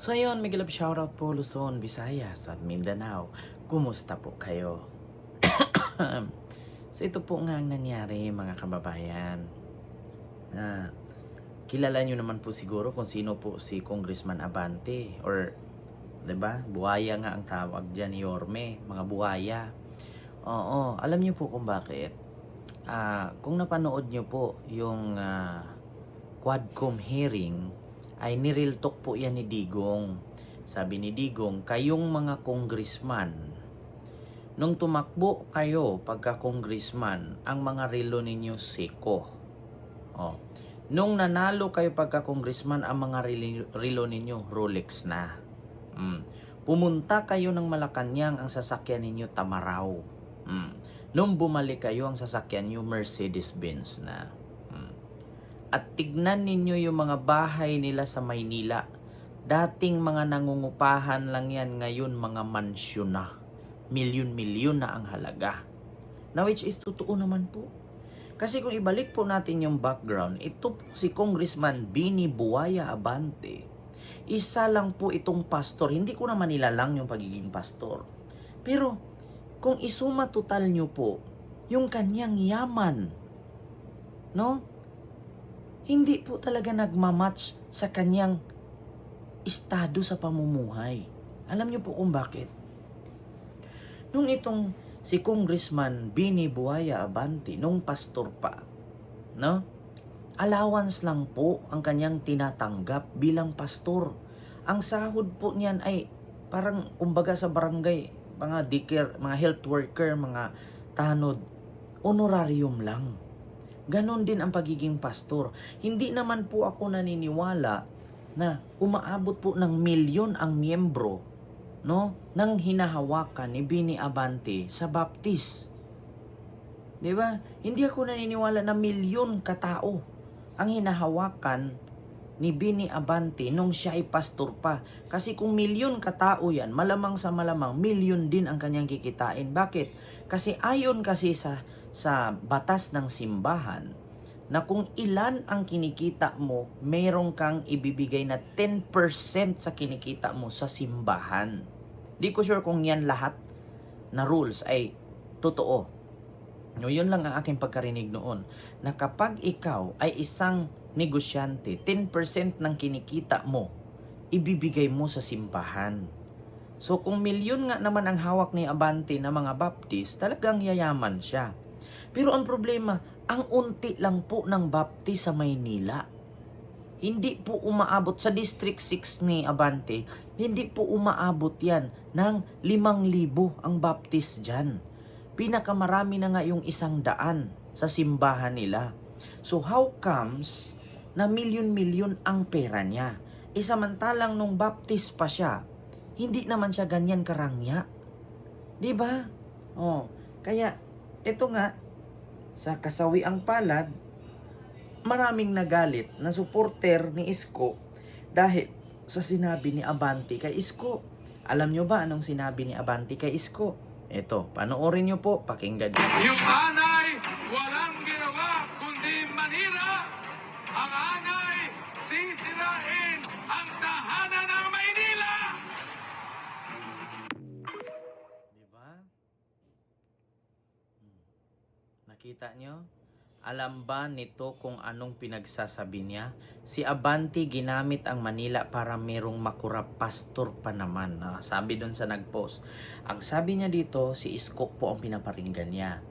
So ayun, Miguel Love shoutout po Luzon, Visayas at Mindanao. Kumusta po kayo? So ito po nga ang nangyari mga kababayan. Kilala nyo naman po siguro kung sino po si Congressman Abante or 'di ba? Buhaya nga ang tawag diyan, Yorme, mga buhaya. Oo, alam niyo po kung bakit? Kung napanood niyo po yung Quadcom hearing, ay nireal talk po yan ni Digong. Sabi ni Digong, kayong mga congressman, nung tumakbo kayo pagka congressman, ang mga relo ninyo seko. Oh. Nung nanalo kayo pagka congressman, ang mga relo ninyo Rolex na. Pumunta kayo ng Malacanang, ang sasakyan ninyo Tamaraw. Nung bumalik kayo, ang sasakyan nyo Mercedes-Benz na. At tignan ninyo yung mga bahay nila sa Maynila. Dating mga nangungupahan lang yan, ngayon mga mansyon na. Milyon-milyon na ang halaga. Now which is totoo naman po. Kasi kung ibalik po natin yung background, ito po si Congressman Bini Buaya Abante. Isa lang po itong pastor. Hindi ko naman nilalang yung pagiging pastor. Pero kung isuma total nyo po, yung kanyang yaman, no? Hindi po talaga nagmamatch sa kanyang estado sa pamumuhay. Alam niyo po kung bakit? Nung itong si Congressman Bini Buaya Abante, nung pastor pa, no? Allowance lang po ang kanyang tinatanggap bilang pastor. Ang sahod po niyan ay parang kumbaga sa barangay, mga daycare, mga health worker, mga tanod, honorarium lang. Ganon din ang pagiging pastor. Hindi naman po ako naniniwala na umaabot po ng milyon ang miyembro, no, ng hinahawakan ni Bini Abante sa Baptist. 'Di ba? Hindi ako naniniwala na milyon katao ang hinahawakan ni Bini Abante nung siya ay pastor pa. Kasi kung milyon katao yan, malamang sa malamang, milyon din ang kanyang kikitain. Bakit? Kasi ayon kasi sa batas ng simbahan, na kung ilan ang kinikita mo, mayroon kang ibibigay na 10% sa kinikita mo sa simbahan. Di ko sure kung yan lahat na rules ay totoo. No, yun lang ang aking pagkarinig noon, na kapag ikaw ay isang negosyante, 10% ng kinikita mo, ibibigay mo sa simbahan. So kung milyon nga naman ang hawak ni Abante na mga Baptist, talagang yayaman siya. Pero ang problema, ang unti lang po ng Baptist sa Maynila. Hindi po umaabot sa District 6 ni Abante, hindi po umaabot yan ng 5,000 ang Baptist dyan. Pinakamarami na nga yung 100 sa simbahan nila. So how comes na milyon-milyon ang pera niya? Samantalang nung Baptist pa siya, hindi naman siya ganyan karangya. 'Di ba? Kaya ito nga sa kasawiang palad, maraming nagalit na supporter ni Isko dahil sa sinabi ni Abante kay Isko. Alam nyo ba anong sinabi ni Abante kay Isko? Ito, panoorin nyo po, pakinggan nyo. Yung anay, walang ginawa kundi manira. Ang anay, sisirain ang tahanan ng Maynila. Diba? Nakita nyo? Alam ba nito kung anong pinagsasabi niya? Si Abante ginamit ang Manila para merong makurap pastor pa naman. Sabi doon sa nagpost. Ang sabi niya dito, si Isko po ang pinaparinggan niya.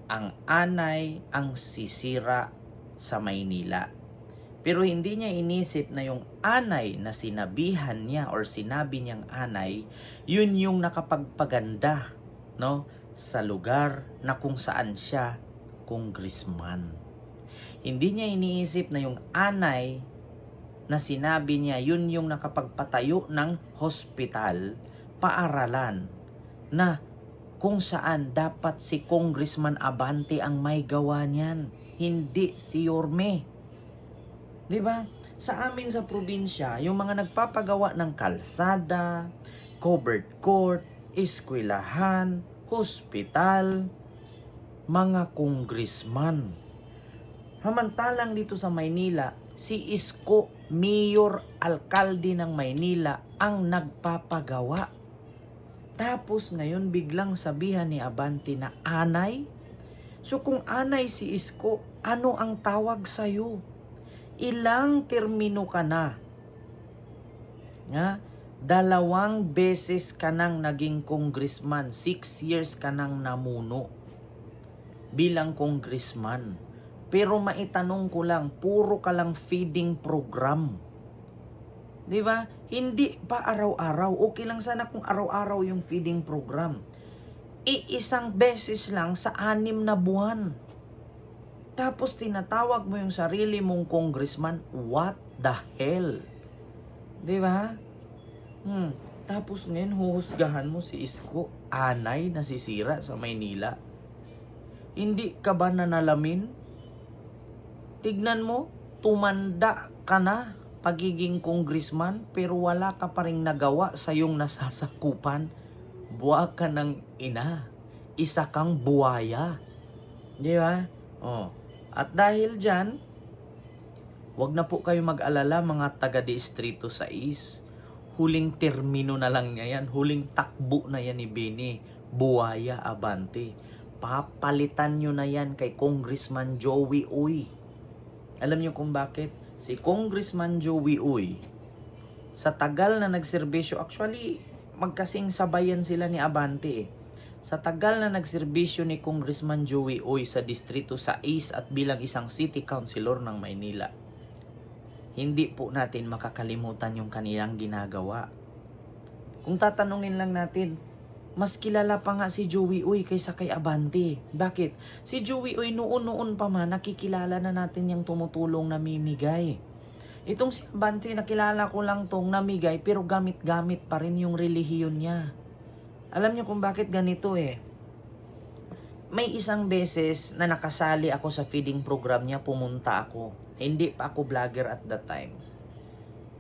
Ang anay ang sisira sa Maynila. Pero hindi niya inisip na yung anay na sinabihan niya or sinabi niyang anay, yun yung nakapagpaganda, no, sa lugar na kung saan siya congressman. Hindi niya iniisip na yung anay na sinabi niya, yun yung nakapagpatayo ng hospital, paaralan, na kung saan dapat si Congressman Abante ang may gawa niyan, hindi si Yorme. 'Di ba? Sa amin sa probinsya, yung mga nagpapagawa ng kalsada, covered court, eskwelahan, hospital, mga congressman. Samantalang dito sa Maynila, si Isko mayor, alkalde ng Maynila ang nagpapagawa. Tapos ngayon biglang sabihan ni Abante na anay. So kung anay si Isko, ano ang tawag sa'yo? Ilang termino ka na? Nga? 2 beses ka nang naging congressman. 6 years ka nang namuno bilang congressman. Pero maitanong ko lang, puro ka lang feeding program. Di ba? Hindi pa araw-araw. Okay lang sana kung araw-araw yung feeding program. Iisang beses lang sa 6 na buwan. Tapos tinatawag mo yung sarili mong congressman. What the hell? Di ba? Tapos ngayon huhusgahan mo si Isko, anay nasisira sa Maynila. Hindi ka ba nanalamin? Tignan mo, tumanda ka na pagiging congressman pero wala ka pa ring nagawa sa iyong nasasakupan. Buwa ka ng ina. Isa kang buwaya. Di ba? At dahil dyan, wag na po kayo mag-alala mga taga-distrito 6. Huling termino na lang niya yan. Huling takbo na yan ni Bini. Buwaya Abante. Papalitan nyo na yan kay Congressman Joey Uy. Alam nyo kung bakit? Si Congressman Joey Uy, sa tagal na nagserbisyo, actually, magkasing sabayan sila ni Abante. Sa tagal na nagserbisyo ni Congressman Joey Uy sa Distrito 6 at bilang isang city councilor ng Maynila, hindi po natin makakalimutan yung kanilang ginagawa. Kung tatanungin lang natin, mas kilala pa nga si Joey Uy kaysa kay Abante. Bakit? Si Joey Uy noon pa man, nakikilala na natin yung tumutulong na mimigay. Itong si Abante, nakilala ko lang tong namigay pero gamit-gamit pa rin yung relihiyon niya. Alam niyo kung bakit ganito May isang beses na nakasali ako sa feeding program niya, pumunta ako. Hindi pa ako vlogger at that time.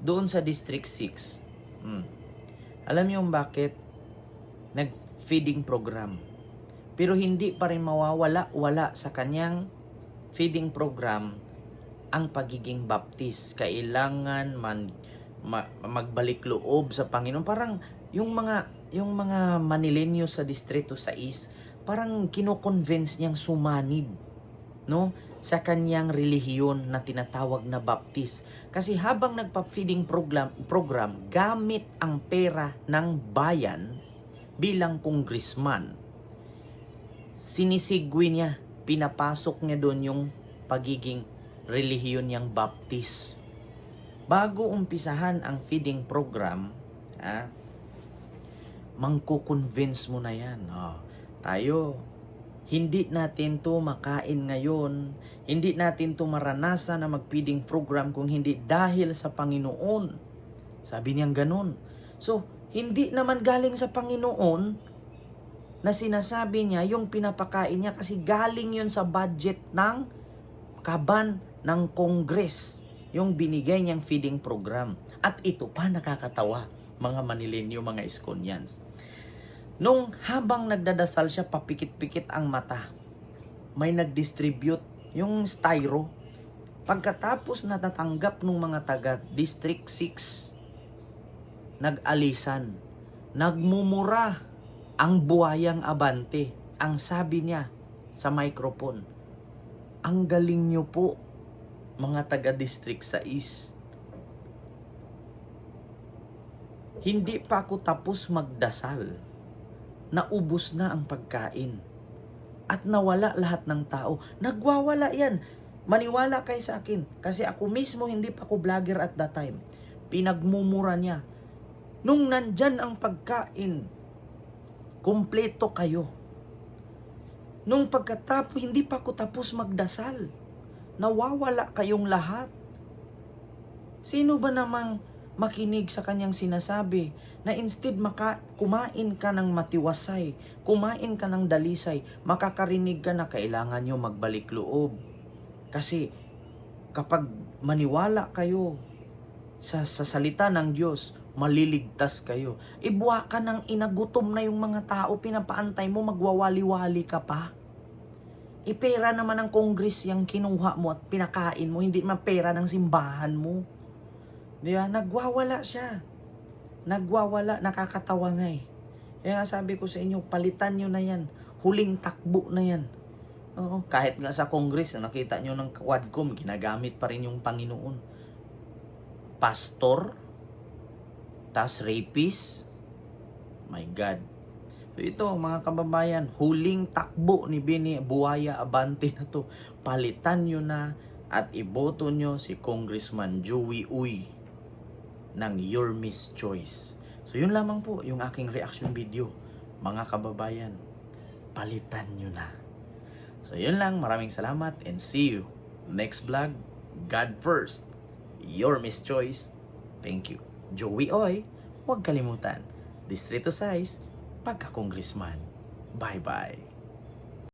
Doon sa District 6. Alam niyo bakit? Nag-feeding program. Pero hindi pa rin mawawala sa kanyang feeding program ang pagiging baptist. Kailangan magbalik loob sa Panginoon. Parang yung mga Manilenyo sa Distrito 6, parang kino-convince niyang sumanib, no, sa kanyang relihiyon na tinatawag na baptist. Kasi habang nagpa-feeding program, gamit ang pera ng bayan bilang congressman, sinisigwi niya, pinapasok niya doon yung pagiging relihiyon niyang baptist. Bago umpisahan ang feeding program, mangko-convince mo na yan. Tayo, hindi natin to makain ngayon. Hindi natin to maranasan na mag-feeding program kung hindi dahil sa Panginoon. Sabi niyang ganun. So, hindi naman galing sa Panginoon na sinasabi niya yung pinapakain niya kasi galing yun sa budget ng kaban ng Congress. Yung binigay niyang feeding program. At ito pa nakakatawa, mga Manilenyo, mga Iskonians. Nung habang nagdadasal siya, papikit-pikit ang mata. May nag-distribute yung styro. Pagkatapos natatanggap ng mga taga District 6, nag-alisan. Nagmumura ang buwayang Abante. Ang sabi niya sa microphone, ang galing niyo po, mga taga District 6. Hindi pa ako tapos magdasal. Naubos na ang pagkain. At nawala lahat ng tao. Nagwawala yan. Maniwala kayo sa akin. Kasi ako mismo hindi pa ako vlogger at that time. Pinagmumura niya. Nung nandyan ang pagkain, kumpleto kayo. Nung pagkatapos, hindi pa ako tapos magdasal. Nawawala kayong lahat. Sino ba namang makinig sa kanyang sinasabi na instead kumain ka ng matiwasay, kumain ka ng dalisay, makakarinig ka na kailangan nyo magbalik loob. Kasi kapag maniwala kayo sa salita ng Diyos, maliligtas kayo. Ibuwa ka ng inagutom na yung mga tao, pinapaantay mo, magwawali-wali ka pa. Pera naman ng Congress yung kinuha mo at pinakain mo, hindi man pera ng simbahan mo. Di ba? Nagwawala siya. Nagwawala, nakakatawa nga eh. Kaya nga sabi ko sa inyo, palitan nyo na yan. Huling takbo na yan. Oo, kahit nga sa Congress, nakita nyo ng Quadcom, ginagamit pa rin yung Panginoon. Pastor, tas rapist. My God. So ito, mga kababayan, huling takbo ni Bini Buaya Abante na to. Palitan nyo na at iboto nyo si Congressman Joey Uy ng Your Miss Choice. So yun lamang po yung aking reaction video. Mga kababayan, palitan nyo na. So yun lang, maraming salamat and see you next vlog. God first, Your Miss Choice. Thank you. Joey Oy, huwag kalimutan. Distrito Size, pagka-congressman. Bye-bye.